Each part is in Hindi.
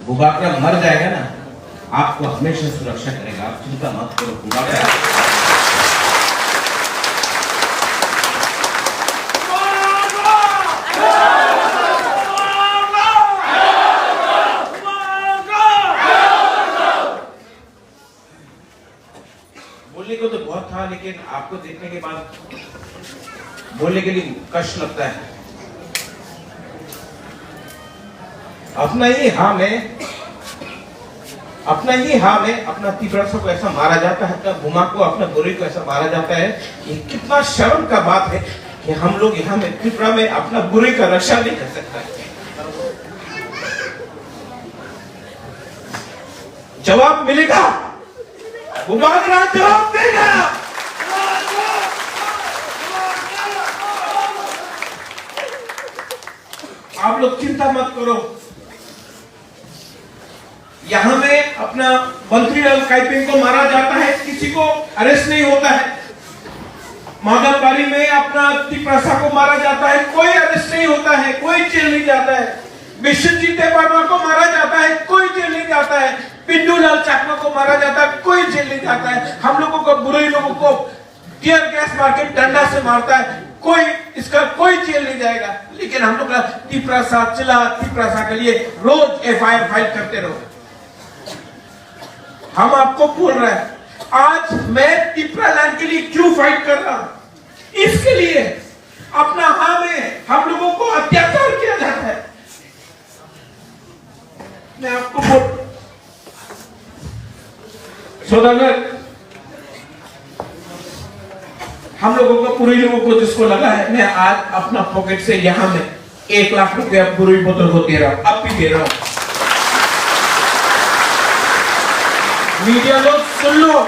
बुबाकरा मर जाएगा ना, आपको हमेशा सुरक्षा करेगा, आप चिंता मत करो। बुबाकरा बोलने को तो बहुत था, लेकिन आपको देखने के बाद बोलने के लिए कष्ट लगता है। अपना ही हाँ में अपना तीव्रता को ऐसा मारा जाता है, अपना बुमा को, अपना बुरे को ऐसा मारा जाता है। ये कितना शर्म का बात है कि हम लोग यहाँ में त्रिपुरा में अपना बुरे का रक्षा नहीं कर सकता है। जवाब मिलेगा, बुबाकरा जवाब देगा। आप लोग चिंता मत करो। यहां में अपना मंत्री काइपिंग को मारा जाता है, किसी को अरेस्ट नहीं होता है। माधवबाड़ी में अपना तिप्रसा को मारा जाता है, कोई अरेस्ट नहीं होता है, कोई जेल नहीं जाता है। विश्वजीत वर्मा को मारा जाता है, कोई जेल नहीं जाता है। पिंडू लाल चाकमा को मारा जाता है, कोई जेल नहीं जाता है। हम लोगों को, बुरे लोगों को टीयर गैस मार के डंडा से मारता है, कोई इसका कोई जेल नहीं जाएगा। लेकिन हम लोग तिप्रसा के लिए रोज एफआईआर फाइल करते रहो। हम आपको बोल रहे हैं, आज मैं त्रिपुरा लैंड के लिए क्यों फाइट कर रहा हूं? इसके लिए अपना हाँ में हम लोगों को अत्याचार किया जाता है। मैं आपको बोल सौदागर, हम लोगों को, पूरे लोगों को जिसको लगा है, मैं आज अपना पॉकेट से यहां में 1 लाख रुपया पूरी बोतल को दे रहा हूं, अब भी दे रहा हूं। मीडिया लोग सुन लो,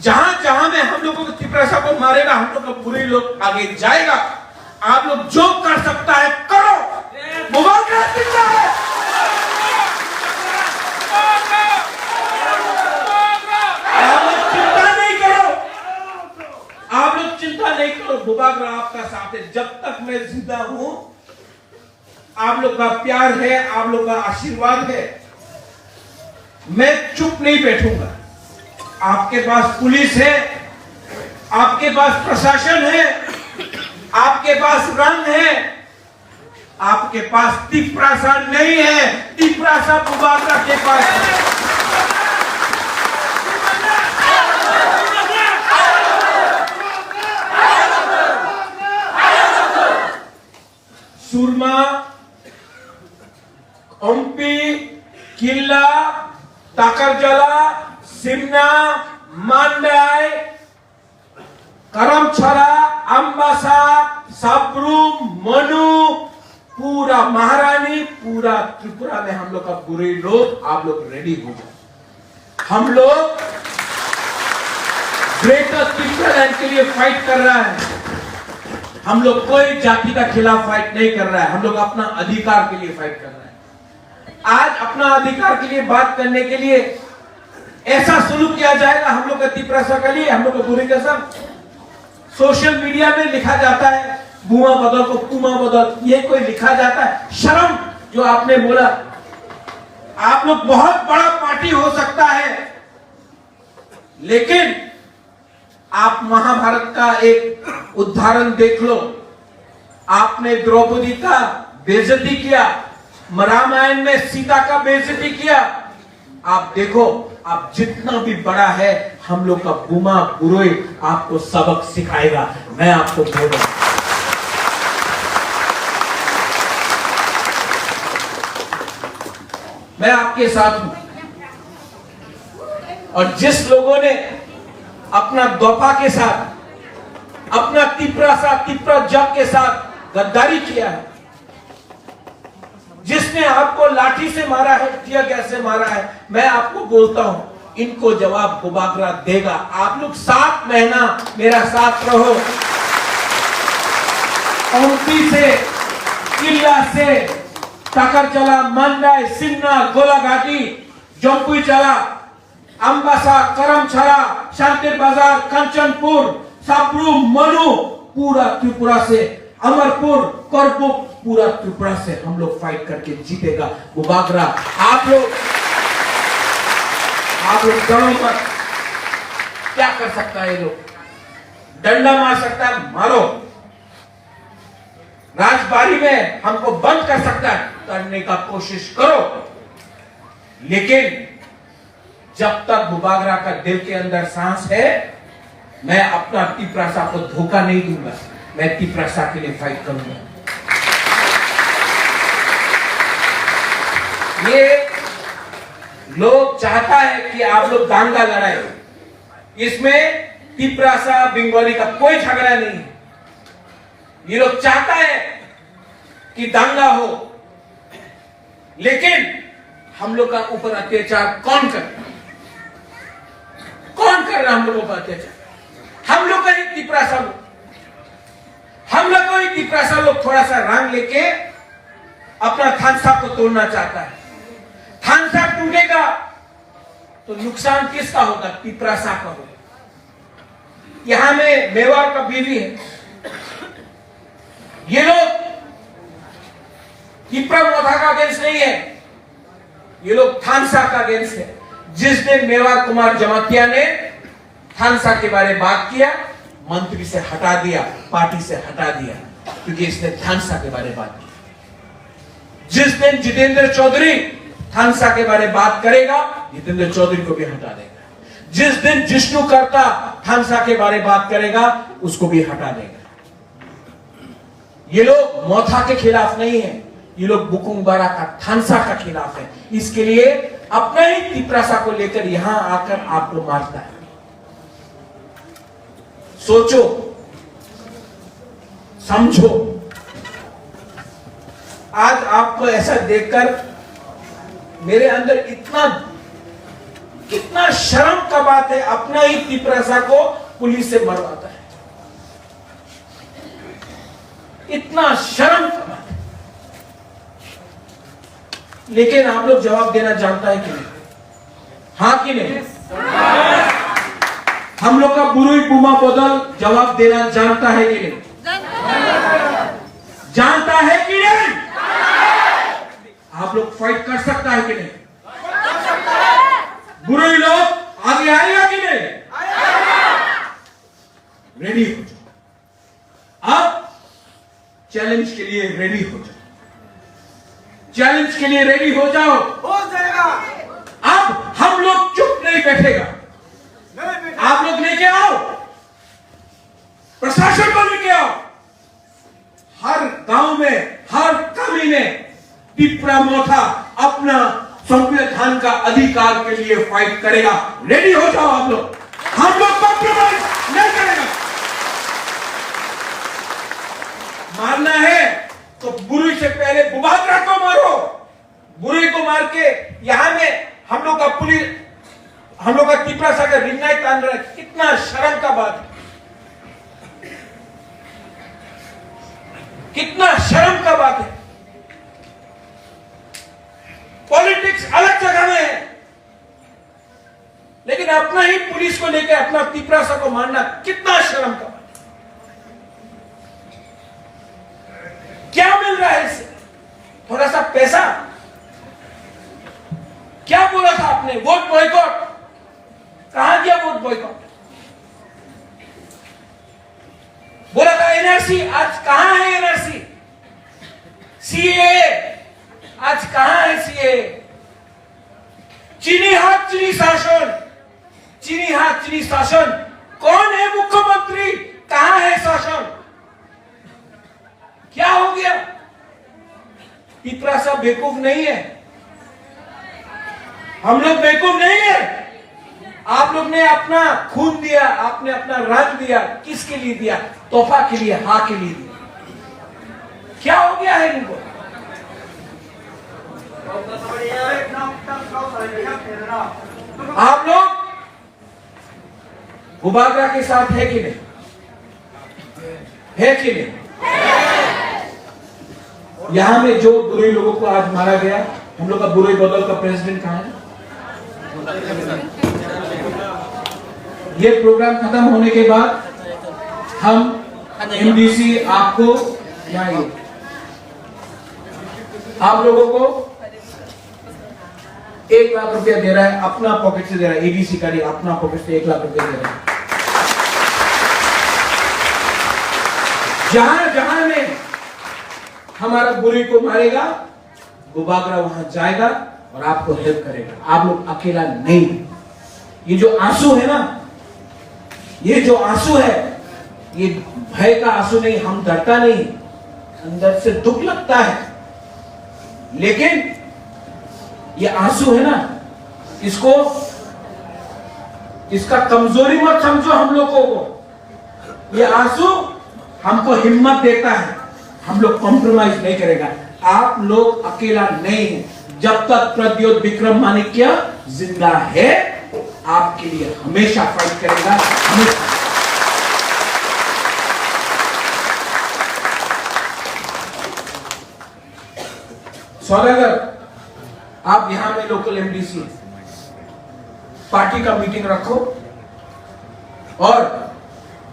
जहां जहां में हम लोगों को तिप्रसा को मारेगा, हम लोग का बुरे लोग आगे जाएगा। आप लोग जो कर सकता है करो। बुबाकरा जिंदा है। आप लोग चिंता नहीं करो, बुबाकरा आपका साथ है। जब तक मैं जिंदा हूं, आप लोग का प्यार है, आप लोग का आशीर्वाद है, मैं चुप नहीं बैठूंगा। आपके पास पुलिस है, आपके पास प्रशासन है, आपके पास रंग है, आपके पास तिप्रसा नहीं है। तिप्रसा बुबाकरा के पास है। सुरमा, ओम्पी, किल्ला, ताकरजला, सिमना, मांडाई, करमछला, अंबासा, साब्रूम, मनु, पूरा महारानी, पूरा त्रिपुरा में हम लोग का बुरे लोग, आप लोग रेडी हो जाओ। हम लोग ग्रेटर त्रिपुरा लैंड के लिए फाइट कर रहा है। हम लोग कोई जाति का खिलाफ फाइट नहीं कर रहा है, हम लोग अपना अधिकार के लिए फाइट कर रहे हैं। आज अपना अधिकार के लिए बात करने के लिए ऐसा सुलूक किया जाएगा हम लोग का तिप्रसा के लिए, हम लोग का बुरे जैसा। सोशल मीडिया में लिखा जाता है, बुआ बदल को पुमा बदल, ये कोई लिखा जाता है। शर्म जो आपने बोला, आप लोग बहुत बड़ा पार्टी हो सकता है, लेकिन आप महाभारत का एक उदाहरण देख लो। आपने द्रौपदी का बेइज्जती किया, रामायण में सीता का बेइज्जती किया। आप देखो, आप जितना भी बड़ा है, हम लोग का बुमा बुरोई आपको सबक सिखाएगा। मैं आपको बोल रहा हूं, मैं आपके साथ हूं। और जिस लोगों ने अपना दोफा के साथ, अपना तिप्रा जग के साथ गद्दारी किया है, जिसने आपको लाठी से मारा है, टीयर गैस से मारा है, मैं आपको बोलता हूं, इनको जवाब बुबाकरा देगा। आप लोग 7 महीना मेरा साथ रहो। ओम्पी से, किल्ला से, ताकरजला, मंडाई, सिन्ना, गोलाघाटी, जोंपुई चला, अंबासा, करमछला, शांतिर बाजार, कंचनपुर, साब्रू, मनु, पूरा त्रिपुरा से अमरपुर, करपुक, पूरा त्रिपुरा से हम लोग फाइट करके जीतेगा वो बागरा। आप लोग डरो मत। क्या कर सकता है ये लोग? डंडा मार सकता है, मारो। राजबाड़ी में हमको बंद कर सकता है, करने का कोशिश करो। लेकिन जब तक बुबागरा का दिल के अंदर सांस है, मैं अपना तिपरासा को धोखा नहीं दूंगा। मैं तिपरासा के लिए फाइट करूंगा। ये लोग चाहता है कि आप लोग दांगा लड़ाए। इसमें तिपरासा बंगाली का कोई झगड़ा नहीं है। ये लोग चाहता है कि दंगा हो, लेकिन हम लोग का ऊपर अत्याचार कौन कर रहा? हम लोगों का अत्याचार हम लोग का ही तिपरासा लोग। हम लोग को ही तिपरासा लोग थोड़ा सा रंग लेके अपना थानसा को तोड़ना चाहता है। थानसा टूटेगा तो नुकसान किसका होगा? तिपरासा का होगा। यहां में मेवाड़ का बीवी है। ये लोग तिपरा मोथा का अगेंस्ट नहीं है, ये लोग थानसा का अगेंस्ट है। जिस दिन मेवाड़ कुमार जमातिया ने थानसा के बारे में बात किया, मंत्री से हटा दिया, पार्टी से हटा दिया, क्योंकि इसने थानसा के बारे में बात की। जिस दिन जितेंद्र चौधरी थानसा के बारे में बात करेगा, जितेंद्र चौधरी को भी हटा देगा। जिस दिन जिष्णु करता थानसा के बारे में बात करेगा, उसको भी हटा देगा। ये लोग मोथा के खिलाफ नहीं है, ये लोग बुकुंगबारा का थानसा का खिलाफ है। इसके लिए अपना ही तिपरासा को लेकर यहां आकर आपको मारता है। सोचो, समझो। आज आपको ऐसा देखकर मेरे अंदर कितना शर्म का बात है। अपना ही तिपरासा को पुलिस से मरवाता है, इतना शर्म का बात है। लेकिन आप लोग जवाब देना जानता है कि नहीं? हाँ कि नहीं? हम लोग का बुरुई बुमा बदल जवाब देना जानता है कि नहीं? जानता है कि नहीं? आप लोग फाइट कर सकता है कि नहीं? बुरुई लोग आगे आएगा कि नहीं? रेडी हो जाओ। अब चैलेंज के लिए रेडी हो जाओ। चैलेंज के लिए रेडी हो जाओ। हो जाएगा। अब हम लोग चुप नहीं बैठेगा। आप लोग लेके आओ, प्रशासन को लेके आओ। हर गांव में, हर कमी में तिपरा मोथा अपना संविधान का अधिकार के लिए फाइट करेगा। रेडी हो जाओ आप लोग। हम लोग कॉम्प्रोमाइज नहीं करेगा। मारना है तो बुरुई से पहले बुबागरा को मारो। बुरुई को मार के यहां में हम लोग का पुलिस, हम लोग का तिपरासा का रिंगाई तान रहा है। कितना शर्म का बात है, कितना शर्म का बात है। पॉलिटिक्स अलग जगह में है, लेकिन अपना ही पुलिस को लेकर अपना तिपरासा को मारना कितना शर्म का बात है। क्या मिल रहा है इससे? थोड़ा सा पैसा। क्या बोला था आपने? Vote boycott. कहां गया वोट बॉयकॉट? बोला था एनआरसी, आज कहां है एनआरसी? सीए, आज कहां है सीए? चीनी हाथ चीनी शासन, चीनी हाथ चीनी शासन। कौन है मुख्यमंत्री? कहां है शासन? क्या हो गया? तिपरासा बेवकूफ नहीं है, हम लोग बेवकूफ नहीं है। आप लोग ने अपना खून दिया, आपने अपना रंग दिया। किसके लिए दिया? तोहफा के लिए, हाँ के लिए दिया। क्या हो गया है इनको? आप लोग बुबागरा के साथ है कि नहीं? है कि नहीं? यहां में जो बुरुई लोगों को आज मारा गया, हम लोग का बुरुई बदल का प्रेसिडेंट कहां है? ये प्रोग्राम खत्म होने के बाद हम एमडीसी आपको क्या ये आप लोगों को 1 लाख रुपया दे रहा है, अपना पॉकेट से दे रहा है, एडीसी का नहीं, अपना पॉकेट से 1 लाख रुपया दे रहा है। जहां जहां में हमारा बुरी को मारेगा, बुबागरा वहां जाएगा और आपको हेल्प करेगा। आप लोग अकेला नहीं। ये जो आंसू है ना, ये जो आंसू है, ये भय का आंसू नहीं, हम डरता नहीं, अंदर से दुख लगता है, लेकिन ये आंसू है ना, इसका कमजोरी मत समझो हम लोगों को। ये आंसू हमको हिम्मत देता है, हम लोग कॉम्प्रोमाइज नहीं करेगा। आप लोग अकेला नहीं है। जब तक प्रद्योत विक्रम माणिक्य जिंदा है, आपके लिए हमेशा फाइट करेगा। सौदागर, आप यहां में लोकल एमडीसी पार्टी का मीटिंग रखो और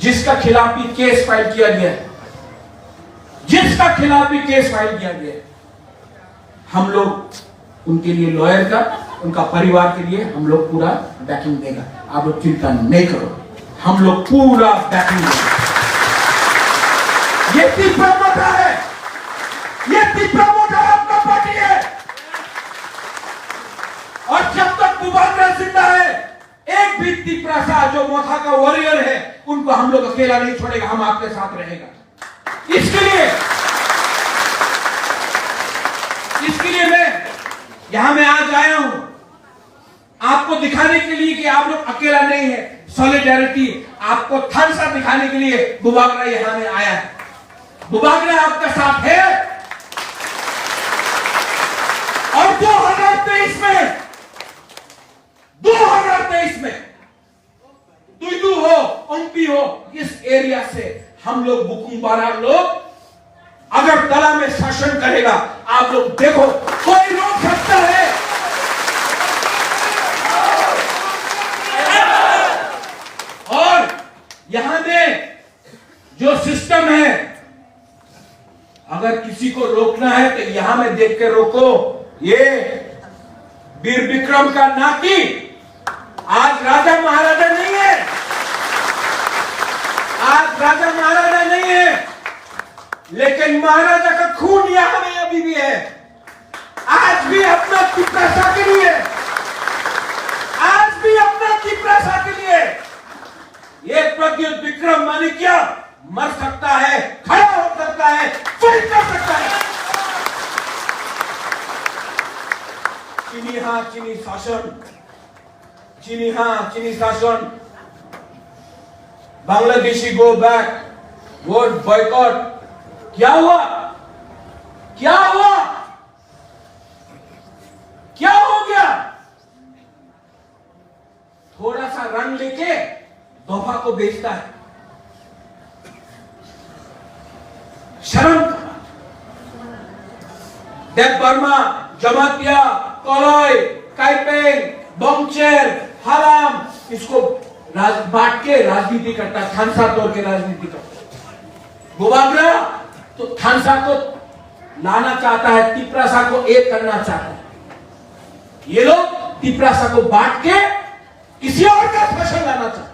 जिसका खिलाफ भी केस फाइल किया गया है, जिसका खिलाफ भी केस फाइल किया गया है, हम लोग उनके लिए लॉयर का, उनका परिवार के लिए हम लोग पूरा बैकिंग देगा। आप लोग चिंता नहीं करो, हम लोग पूरा बैकिंग देंगे। ये तीसरा मोटा है, ये तीसरा मोटा अपना पार्टी है। और जब तक बुबागरा जिंदा है, एक भी तिपरासा जो मोथा का वॉरियर है, उनको हम लोग अकेला नहीं छोड़ेगा, हम आपके साथ रहेगा। इसके लिए मैं यहां में आज आया हूं, आपको दिखाने के लिए कि आप लोग अकेला नहीं है। सॉलिडेरिटी आपको थम्स अप दिखाने के लिए बुबागरा यहां में आया है। बुबागरा आपका साथ है। और 2023 में तुइदू हो, ओम्पी हो, इस एरिया से हम लोग बुकुम्बारा लोग अगर तला में शासन करेगा, आप लोग देखो, कोई रोक सकता है? और यहां में जो सिस्टम है, अगर किसी को रोकना है तो यहां में देख के रोको। ये वीर विक्रम का नाती आज राजा महाराजा नहीं है, आज राजा महाराजा नहीं है, लेकिन महाराजा का खून यहां में अभी भी है। आज भी अपना तिपरासा के लिए, आज भी अपना तिपरासा के लिए ये प्रद्योत विक्रम माणिक्य मर सकता है, खड़ा हो सकता है, फाइट कर सकता है। चीनी हां चीनी शासन, चीनी हां चीनी शासन, Bangladeshi go back, vote boycott. क्या हुआ? क्या हुआ? क्या हो गया? थोड़ा सा रंग लेके दोफा को बेचता है। शर्म। देव बर्मा, जमातिया, कोलोई, काइपेंग, बोंगचेर, हलाम, इसको बांट के राजनीति करता है, थानसा तोड़ के राजनीति करता है। बुबागरा तो थानसा को लाना चाहता है, तिपरासा को एक करना चाहता है। ये लोग तिपरासा को बांट के किसी और का शासन लाना चाहते हैं।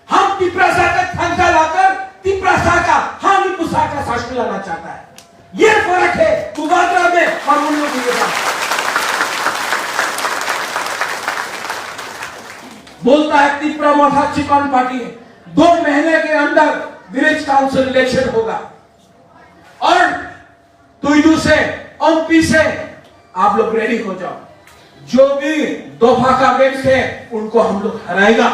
हम तिपरासा का थानसा लाकर तिपरासा का, हानिपुसा का शासन लाना चाहता है। ये फर्क है बुबागरा में और उन लोगों के। बोलता है तिपरा मोथा चिकन पार्टी है, 2 महीने के अंदर विलेज काउंसिल इलेक्शन होगा और तुइदू से, ओम्पी से आप लोग रेडी हो जाओ। जो भी दोफा का बेच है उनको हम लोग हराएगा।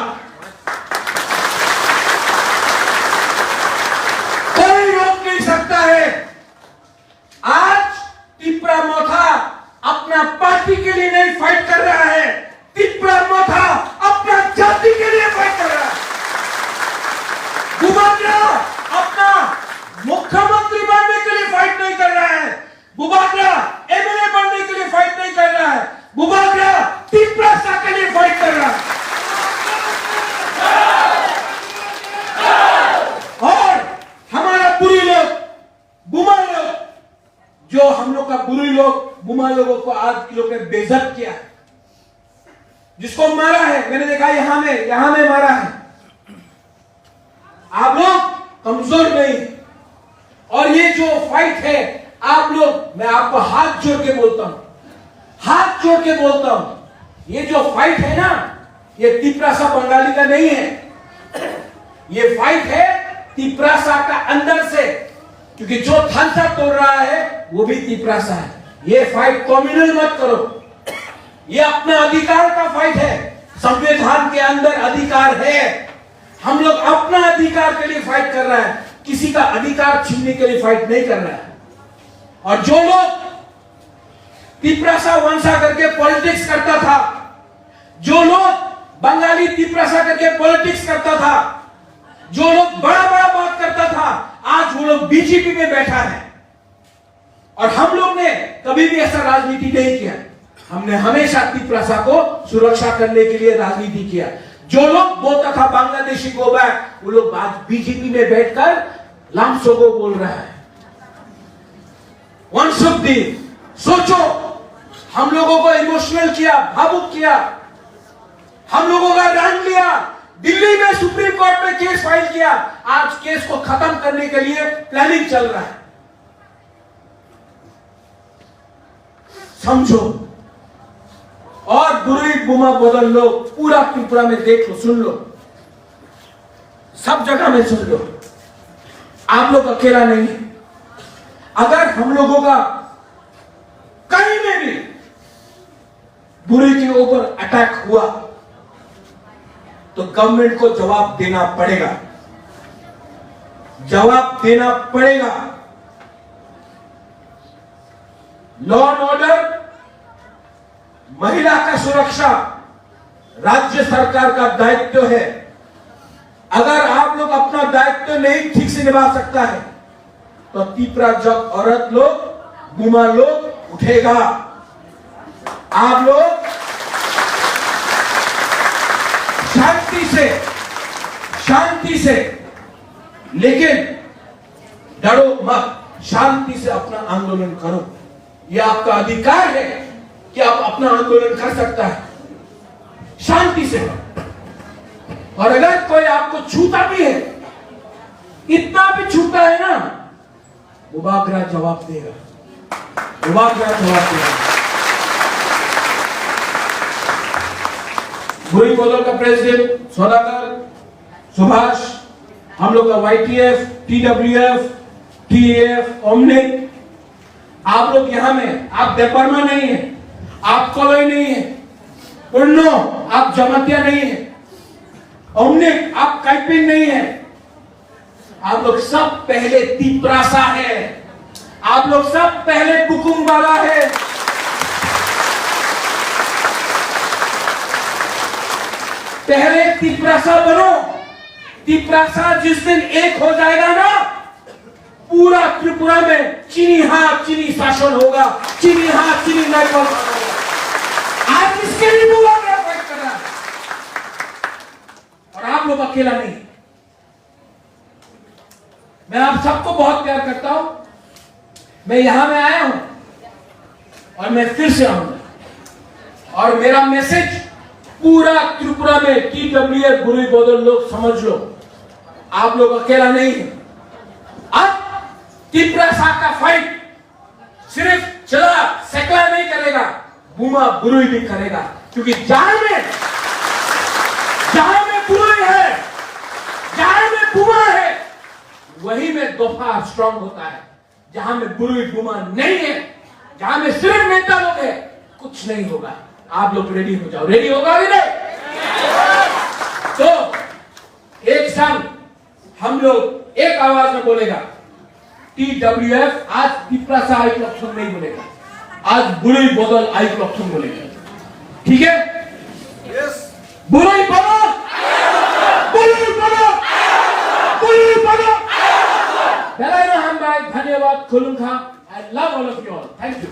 कोई रोक नहीं सकता है। आज तिपरा मोथा अपना पार्टी के लिए नहीं फाइट कर रहा है, तिपरा मोथा अपना जाति के लिए फाइट कर रहा है। बुबागरा अपना मुख्यमंत्री बनने के लिए फाइट नहीं कर रहा है, बुबागरा एमएलए बनने के लिए फाइट नहीं कर रहा है, बुबागरा तिपरासा के लिए फाइट कर रहा है। और हमारा बुरी लोग आज लोग ने बेइज्जत किया है, जिसको मारा है मैंने देखा यहां में मारा है। आप लोग कमजोर नहीं, और ये जो फाइट है आप लोग, मैं आपको हाथ जोड़ के बोलता हूं, ये जो फाइट है ना, ये तिप्रासा बंगाली का नहीं है, ये फाइट है तिप्रासा का अंदर से, क्योंकि जो थानसा तोड़ रहा है वो भी तिप्रासा है। ये फाइट कम्युनल मत करो, ये अपना अधिकार का फाइट है। संविधान के अंदर अधिकार है, हम लोग अपना अधिकार के लिए फाइट कर रहा है, किसी का अधिकार छीनने के लिए फाइट नहीं कर रहा है। और जो लोग तिप्रासा वंशा करके पॉलिटिक्स करता था, जो लोग बंगाली तिप्रासा करके पॉलिटिक्स करता था, जो लोग बड़ा बात करता था, आज वो लोग बीजेपी में बैठा है। और हम लोग ने कभी भी ऐसा राजनीति नहीं किया, हमने हमेशा तिप्रासा को सुरक्षा करने के लिए राजनीति किया। जो लोग बोलता था बांग्लादेशी गो बैक, वो लोग आज बीजेपी में बैठकर लामसोगो बोल रहा है। वंशुद्दीन, सोचो, हम लोगों को इमोशनल किया, भावुक किया, हम लोगों का रंग लिया, दिल्ली में सुप्रीम कोर्ट में केस फाइल किया, आज केस को खत्म करने के लिए प्लानिंग चल रहा है। समझो, और बुरी बुमा बदल लो, पूरा त्रिपुरा में देख लो, सुन लो, सब जगह में सुन लो, आप लोग अकेला नहीं है। अगर हम लोगों का कहीं में भी बुरी के ऊपर अटैक हुआ तो गवर्नमेंट को जवाब देना पड़ेगा, लॉ एंड ऑर्डर, महिला का सुरक्षा राज्य सरकार का दायित्व है। अगर आप लोग अपना दायित्व नहीं ठीक से निभा सकता है तो तिप्रा जब औरत लोग, बुमा लोग उठेगा। आप लोग शांति से, लेकिन डरो मत, शांति से अपना आंदोलन करो। यह आपका अधिकार है कि आप अपना आंदोलन कर सकता है शांति से। और अगर कोई आपको छूता भी है, इतना भी छूता है ना, मुबागरा जवाब देगा। बुरी बदल का प्रेसिडेंट सोनाकर, सुभाष, हम लोग का YTF, TWF, TAF, ओमनिक, आप लोग यहां में, आप देपरमा नहीं है, आप कोलोई नहीं है, पुन्नो आप जमातिया नहीं है, ओमनिक आप काइपिन नहीं है, आप लोग सब पहले तिप्रासा है, आप लोग सब पहले बुकुम वाला है। पहले तिप्रासा बनो। तिप्रासा जिस दिन एक हो जाएगा ना, पूरा त्रिपुरा में चीनी हाथ चीनी शासन होगा, चीनी हाथ चीनी नायक। आज इसके लिए मुबागरा फाइट कर रहा है, और आप लोग अकेला नहीं। मैं आप सबको बहुत प्यार करता हूं, मैं यहां में आया हूं और मैं फिर से आऊंगा, और मेरा मैसेज पूरा त्रिपुरा में TWF बुरी बदल लोग समझ लो, आप लोग अकेला नहीं है। अब तिप्रासा का फाइट सिर्फ चला सकला नहीं करेगा, बुमा बुरुई भी करेगा, क्योंकि जहां में बुरुई है, जहां में बुमा है, वही में दोफा स्ट्रांग होता है। जहां में बुरुई बुमा नहीं है, जहां में सिर्फ नेता लोग है, कुछ नहीं होगा। आप लोग रेडी हो जाओ। रेडी होगा कि नहीं? तो एक संग हम लोग एक आवाज में बोलेगा, TWF आज तिप्रासा आई क्लॉक्सम नहीं बोलेगा, आज बुरुई बदल आई क्लॉक्सम बोलेगा। ठीक है? यस। बुरुई बदल, बुरुई बदल, बुरुई बदल। धन्यवाद, खुलुंखा। I love all of you all. Thank you.